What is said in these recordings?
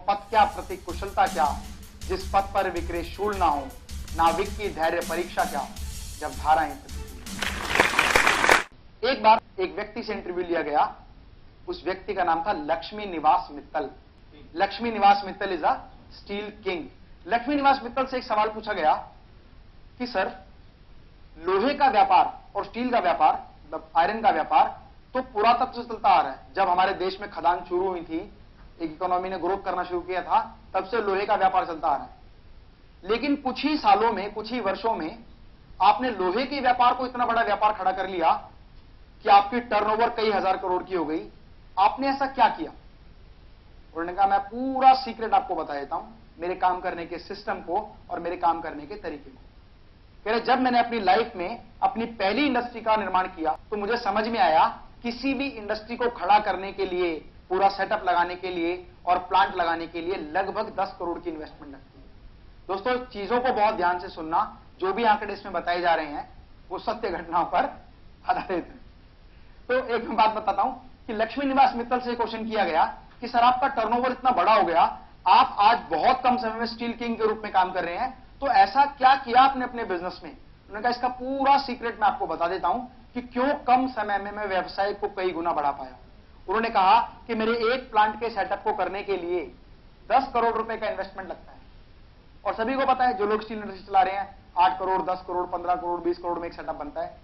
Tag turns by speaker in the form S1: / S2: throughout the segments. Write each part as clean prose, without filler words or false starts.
S1: पथ क्या प्रतिक कुशलता क्या, जिस पथ पर विक्रय शूल ना हो, नाविक की धैर्य परीक्षा क्या, जब धाराएं। एक बार एक व्यक्ति से इंटरव्यू लिया गया। उस व्यक्ति का नाम था लक्ष्मी निवास मित्तल। लक्ष्मी निवास Mittal is a steel king. Lakshmi निवास मित्तल से एक सवाल पूछा गया कि सर, लोहे का व्यापार और स्टील का व्यापार, आयरन का व्यापार तो पुरातत्व से चलता आ रहा है। जब हमारे देश में खदान शुरू हुई थी, एक इकोनॉमी ने ग्रोथ करना शुरू किया था, तब से लोहे का व्यापार चलता आ रहा है। लेकिन कुछ ही सालों में, कुछ ही वर्षों में आपने लोहे के व्यापार को इतना बड़ा व्यापार खड़ा कर लिया कि आपकी टर्नओवर कई हजार करोड़ की हो गई। आपने ऐसा क्या किया? उन्होंने कहा, मैं पूरा सीक्रेट आपको बता देता हूं, मेरे काम करने के सिस्टम को और मेरे काम करने के तरीके को। कह रहे, जब मैंने अपनी लाइफ में अपनी पहली इंडस्ट्री का निर्माण किया तो मुझे समझ में आया किसी भी इंडस्ट्री को खड़ा करने के लिए, पूरा सेटअप लगाने के लिए और प्लांट लगाने के लिए लगभग 10 करोड़ की इन्वेस्टमेंट लगती है। दोस्तों, चीजों को बहुत ध्यान से सुनना। जो भी आंकड़े इसमें बताए जा रहे हैं वो सत्य घटनाओं पर आधारित है। तो एक मैं बात बताता हूं कि लक्ष्मी निवास मित्तल से क्वेश्चन किया गया कि सर, आपका टर्नओवर इतना बड़ा हो गया, आप आज बहुत कम समय में स्टील किंग के रूप में काम कर रहे हैं, तो ऐसा क्या किया आपने अपने बिजनेस में? उन्होंने कहा, इसका पूरा सीक्रेट मैं आपको बता देता हूं कि क्यों कम समय में मैं व्यवसाय को कई गुना बढ़ा पाया। उन्होंने कहा कि मेरे एक प्लांट के सेटअप को करने के लिए 10 करोड़ रुपए का इन्वेस्टमेंट लगता है। और सभी को पता है, जो लोग स्टील इंडस्ट्री चला रहे हैं, 8 करोड़, 10 करोड़, 15 करोड़, 20 करोड़ में एक सेटअप बनता है।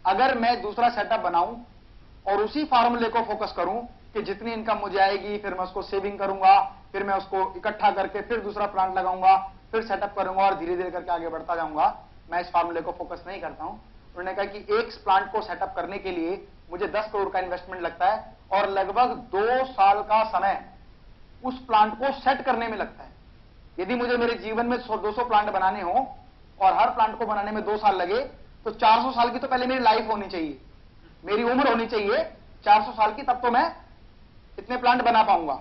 S1: अगर मैं दूसरा सेटअप बनाऊं और उसी फार्मूले को फोकस करूं कि जितनी इनकम मुझे आएगी, फिर मैं उसको सेविंग करूंगा, फिर मैं उसको इकट्ठा करके फिर दूसरा प्लांट लगाऊंगा, फिर सेटअप करूंगा और धीरे धीरे करके आगे बढ़ता जाऊंगा, मैं इस फार्मूले को फोकस नहीं करता हूं। उन्होंने कहा कि एक प्लांट को सेटअप करने के लिए मुझे 10 करोड़ का इन्वेस्टमेंट लगता है और लगभग 2 साल का समय उस प्लांट को सेट करने में लगता है। यदि मुझे मेरे जीवन में 200 प्लांट बनाने हो और हर प्लांट को बनाने में 2 साल लगे, तो 400 साल की तो पहले मेरी लाइफ होनी चाहिए, मेरी उम्र होनी चाहिए 400 साल की, तब तो मैं इतने प्लांट बना पाऊंगा।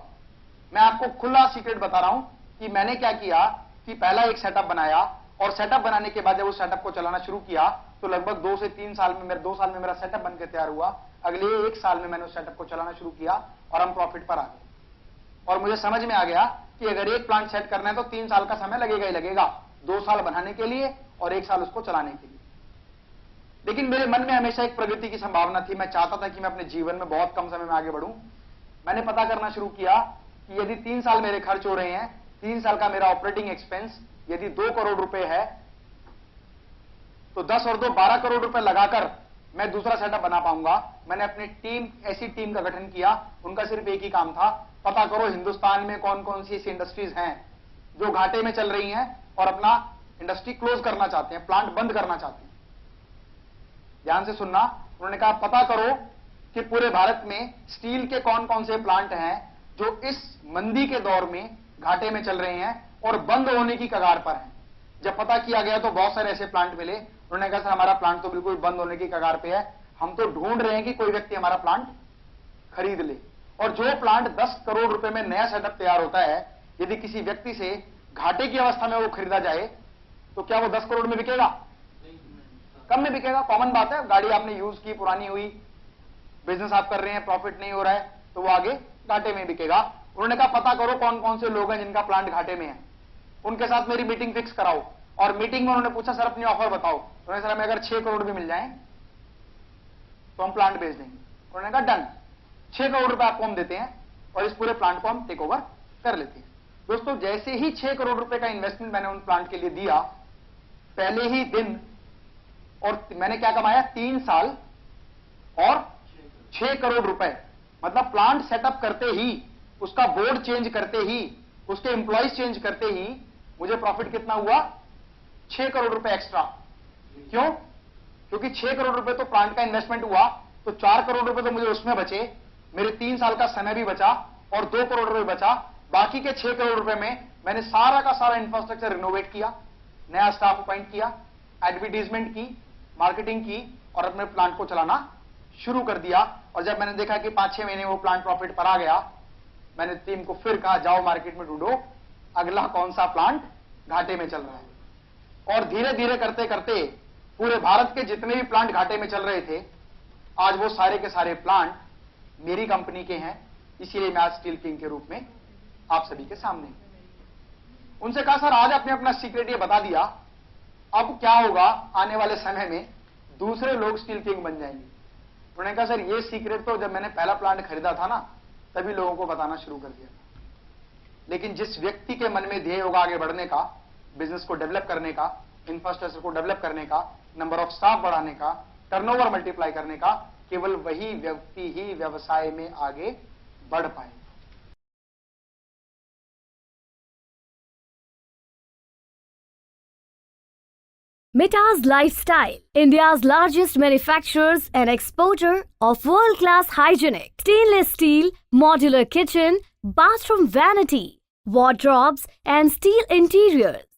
S1: मैं आपको खुला सीक्रेट बता रहा हूं कि मैंने क्या किया कि पहला एक सेटअप बनाया और सेटअप बनाने के बाद जब उस सेटअप को चलाना शुरू किया तो लगभग 2 से 3 साल में, 2 साल में मेरा सेटअप बनकर तैयार हुआ। अगले 1 साल में मैंने उस सेटअप को चलाना शुरू किया और हम प्रॉफिट पर आ गए। और मुझे समझ में आ गया कि अगर एक प्लांट सेट करना है तो 3 साल का समय लगेगा ही लगेगा, 2 साल बनाने के लिए और 1 साल उसको चलाने के लिए। लेकिन मेरे मन में हमेशा एक प्रगति की संभावना थी। मैं चाहता था कि मैं अपने जीवन में बहुत कम समय में आगे बढ़ूं। मैंने पता करना शुरू किया कि यदि 3 साल मेरे खर्च हो रहे हैं, 3 साल का मेरा ऑपरेटिंग एक्सपेंस यदि 2 करोड़ रुपए है, तो 10 और 2 12 करोड़ रुपए लगाकर मैं दूसरा सेटअप बना पाऊंगा। मैंने अपनी टीम, ऐसी टीम का गठन किया, उनका सिर्फ एक ही काम था, पता करो हिंदुस्तान में कौन कौन सी ऐसी इंडस्ट्रीज हैं जो घाटे में चल रही हैं और अपना इंडस्ट्री क्लोज करना चाहते हैं, प्लांट बंद करना चाहते हैं। ध्यान से सुनना। उन्होंने कहा, पता करो कि पूरे भारत में स्टील के कौन कौन से प्लांट हैं जो इस मंदी के दौर में घाटे में चल रहे हैं और बंद होने की कगार पर हैं। जब पता किया गया तो बहुत सारे ऐसे प्लांट मिले। उन्होंने कहा, सर, हमारा प्लांट तो बिल्कुल बंद होने की कगार पे है, हम तो ढूंढ रहे हैं कि कोई व्यक्ति हमारा प्लांट खरीद ले। और जो प्लांट 10 करोड़ रुपए में नया सेटअप तैयार होता है, यदि किसी व्यक्ति से घाटे की अवस्था में वो खरीदा जाए तो क्या वो 10 करोड़ में बिकेगा? कम में बिकेगा। कॉमन बात है, गाड़ी आपने यूज की, पुरानी हुई, बिजनेस आप कर रहे हैं, प्रॉफिट नहीं हो रहा है, तो वो आगे घाटे में बिकेगा। उन्होंने कहा, पता करो कौन कौन से लोग हैं जिनका प्लांट घाटे में है, उनके साथ मेरी मीटिंग फिक्स कराओ। और मीटिंग में उन्होंने पूछा, सर अपनी ऑफर बताओ। उन्होंने, सर हमें अगर 6 करोड़ भी मिल जाए तो हम प्लांट बेच देंगे। उन्होंने कहा, डन, 6 करोड़ रुपए आपको हम देते हैं और इस पूरे प्लांट को हम टेक ओवर कर लेते हैं। दोस्तों, जैसे ही 6 करोड़ रुपए का इन्वेस्टमेंट मैंने उन प्लांट के लिए दिया, पहले ही दिन, और मैंने क्या कमाया, 3 साल और 6 करोड़ रुपए। मतलब प्लांट सेटअप करते ही, उसका बोर्ड चेंज करते ही, उसके एम्प्लॉइज चेंज करते ही मुझे प्रॉफिट कितना हुआ? 6 करोड़ रुपए एक्स्ट्रा। क्यों? क्योंकि 6 करोड़ रुपए तो प्लांट का इन्वेस्टमेंट हुआ, तो 4 करोड़ रुपए तो मुझे उसमें बचे, मेरे 3 साल का समय भी बचा और 2 करोड़ रुपए बचा। बाकी के 6 करोड़ रुपए में मैंने सारा का सारा इंफ्रास्ट्रक्चर रिनोवेट किया, नया स्टाफ अपॉइंट किया, एडवर्टीजमेंट की, मार्केटिंग की और अपने प्लांट को चलाना शुरू कर दिया। और जब मैंने देखा कि 5-6 महीने वो प्लांट प्रॉफिट पर आ गया, मैंने टीम को फिर कहा, जाओ मार्केट में ढूंढो अगला कौन सा प्लांट घाटे में चल रहा है। और धीरे धीरे करते करते पूरे भारत के जितने भी प्लांट घाटे में चल रहे थे, आज वो सारे के सारे प्लांट मेरी कंपनी के हैं। इसीलिए मैं आज स्टील किंग के रूप में आप सभी के सामने। उनसे कहा सर आज आपने अपना सीक्रेट ये बता दिया, अब क्या होगा आने वाले समय में दूसरे लोग स्टील किंग बन जाएंगे। उन्होंने कहा सर ये सीक्रेट तो जब मैंने पहला प्लांट खरीदा था ना तभी लोगों को बताना शुरू कर दिया था, लेकिन जिस व्यक्ति के मन में ध्येय होगा आगे बढ़ने का, बिजनेस को डेवलप करने का, इंफ्रास्ट्रक्चर को डेवलप करने का, नंबर ऑफ स्टाफ बढ़ाने का, टर्नओवर मल्टीप्लाई करने का, केवल वही व्यक्ति ही व्यवसाय में आगे बढ़ पाए।
S2: Mita's Lifestyle, India's largest manufacturers and exporter of world-class hygienic stainless steel, modular kitchen, bathroom vanity, wardrobes and steel interiors.